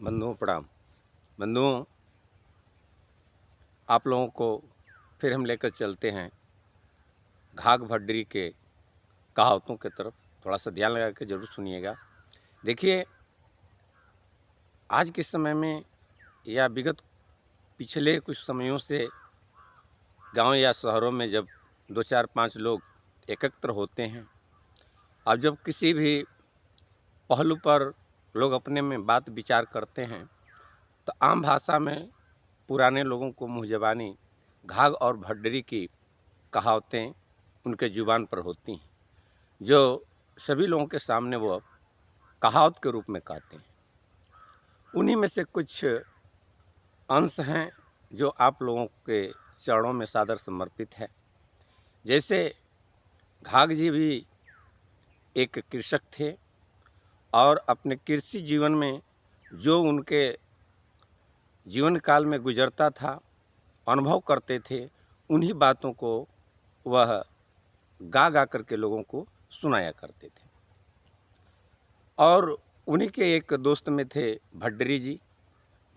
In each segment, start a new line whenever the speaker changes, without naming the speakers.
बंधुओं प्रणाम। बंधुओं, आप लोगों को फिर हम लेकर चलते हैं घाघ भड्डरी के कहावतों की तरफ। थोड़ा सा ध्यान लगा के ज़रूर सुनिएगा। देखिए, आज के समय में या विगत पिछले कुछ समयों से गांव या शहरों में जब 2 4 5 लोग एकत्र होते हैं, अब जब किसी भी पहलू पर लोग अपने में बात विचार करते हैं, तो आम भाषा में पुराने लोगों को मुँह ज़बानी घाघ और भड्डरी की कहावतें उनके ज़ुबान पर होती हैं, जो सभी लोगों के सामने वो कहावत के रूप में कहते हैं। उन्हीं में से कुछ अंश हैं जो आप लोगों के चरणों में सादर समर्पित है। जैसे घाघ जी भी एक कृषक थे और अपने कृषि जीवन में जो उनके जीवन काल में गुजरता था, अनुभव करते थे, उन्हीं बातों को वह गा गा करके लोगों को सुनाया करते थे। और उन्हीं के एक दोस्त में थे भड्डरी जी।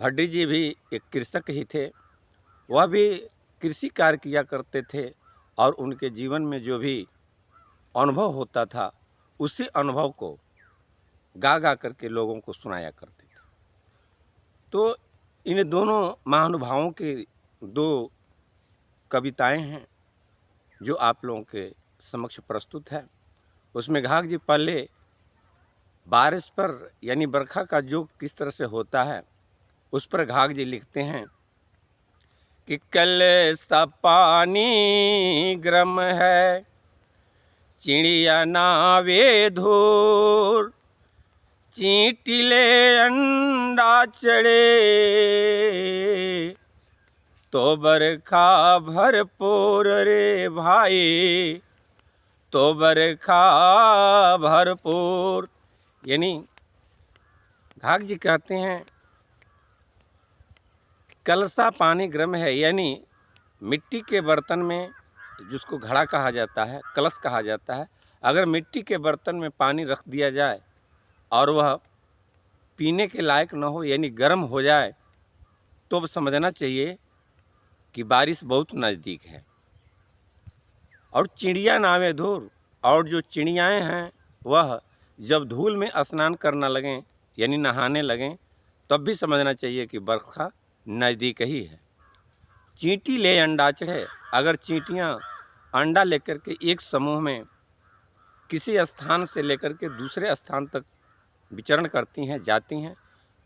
भड्डरी जी भी एक कृषक ही थे। वह भी कृषि कार्य किया करते थे और उनके जीवन में जो भी अनुभव होता था, उसी अनुभव को गा गा करके लोगों को सुनाया करते थे। तो इन दोनों महानुभावों की दो कविताएं हैं जो आप लोगों के समक्ष प्रस्तुत है। उसमें घाघ जी पहले बारिश पर यानी बरखा का जो किस तरह से होता है, उस पर घाघ जी लिखते हैं कि कल सा पानी गर्म है, चिड़िया नावे धूर, चींटिले अंडा चढ़े, तो बरखा भरपूर रे भाई, तो बरखा भरपूर। यानी घाघ जी कहते हैं कलसा पानी गर्म है, यानी मिट्टी के बर्तन में, जिसको घड़ा कहा जाता है, कलश कहा जाता है, अगर मिट्टी के बर्तन में पानी रख दिया जाए और वह पीने के लायक न हो यानी गर्म हो जाए, तो अब समझना चाहिए कि बारिश बहुत नज़दीक है। और चिड़िया नावे धूल, और जो चिड़ियाएँ हैं वह जब धूल में स्नान करना लगें यानी नहाने लगें, तब भी समझना चाहिए कि बरखा नज़दीक ही है। चींटी ले अंडा चढ़े, अगर चींटियाँ अंडा लेकर के एक समूह में किसी स्थान से लेकर के दूसरे स्थान तक विचरण करती हैं, जाती हैं,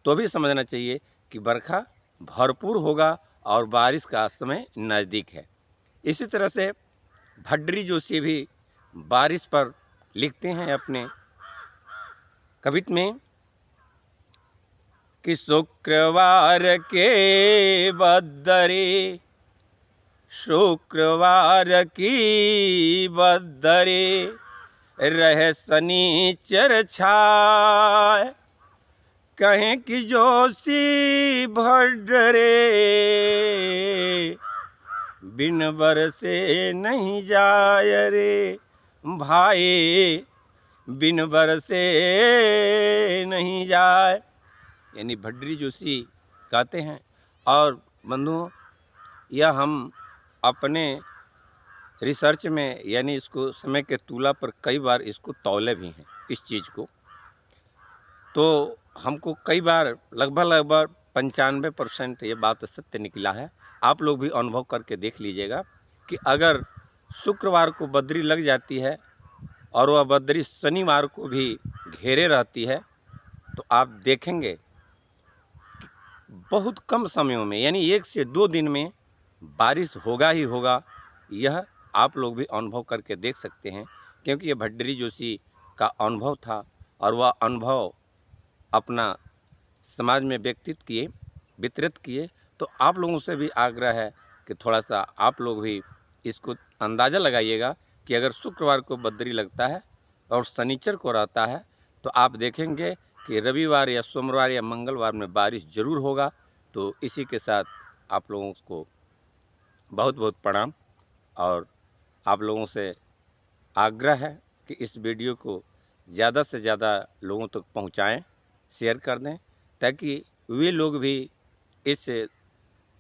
तो भी समझना चाहिए कि बरखा भरपूर होगा और बारिश का समय नज़दीक है। इसी तरह से भड्डरी जोशी भी बारिश पर लिखते हैं अपने कविता में कि शुक्रवार के बदरे, शुक्रवार की बदरे, रह शनिचर छाए, कहें कि जोशी भड्डरे, बिन बरसे नहीं जाए रे भाई, बिन बरसे नहीं जाए। यानी भड्डरी जोशी गाते हैं। और बंधुओं, यह हम अपने रिसर्च में यानी इसको समय के तूला पर कई बार इसको तौले भी हैं इस चीज़ को। तो हमको कई बार लगभग 95% ये बात सत्य निकला है। आप लोग भी अनुभव करके देख लीजिएगा कि अगर शुक्रवार को बदरी लग जाती है और वह बदरी शनिवार को भी घेरे रहती है, तो आप देखेंगे कि बहुत कम समयों में यानी 1 से 2 दिन में बारिश होगा ही होगा। यह आप लोग भी अनुभव करके देख सकते हैं, क्योंकि ये भड्डरी जोशी का अनुभव था और वह अनुभव अपना समाज में वितरित किए। तो आप लोगों से भी आग्रह है कि थोड़ा सा आप लोग भी इसको अंदाज़ा लगाइएगा कि अगर शुक्रवार को बदरी लगता है और शनिचर को रहता है, तो आप देखेंगे कि रविवार या सोमवार या मंगलवार में बारिश ज़रूर होगा। तो इसी के साथ आप लोगों को बहुत बहुत प्रणाम, और आप लोगों से आग्रह है कि इस वीडियो को ज़्यादा से ज़्यादा लोगों तक पहुंचाएं, शेयर कर दें, ताकि वे लोग भी इस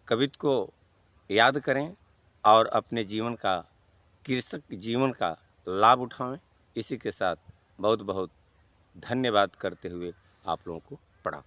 कविता को याद करें और अपने जीवन का, कृषक जीवन का लाभ उठाएं। इसी के साथ बहुत बहुत धन्यवाद करते हुए आप लोगों को प्रणाम।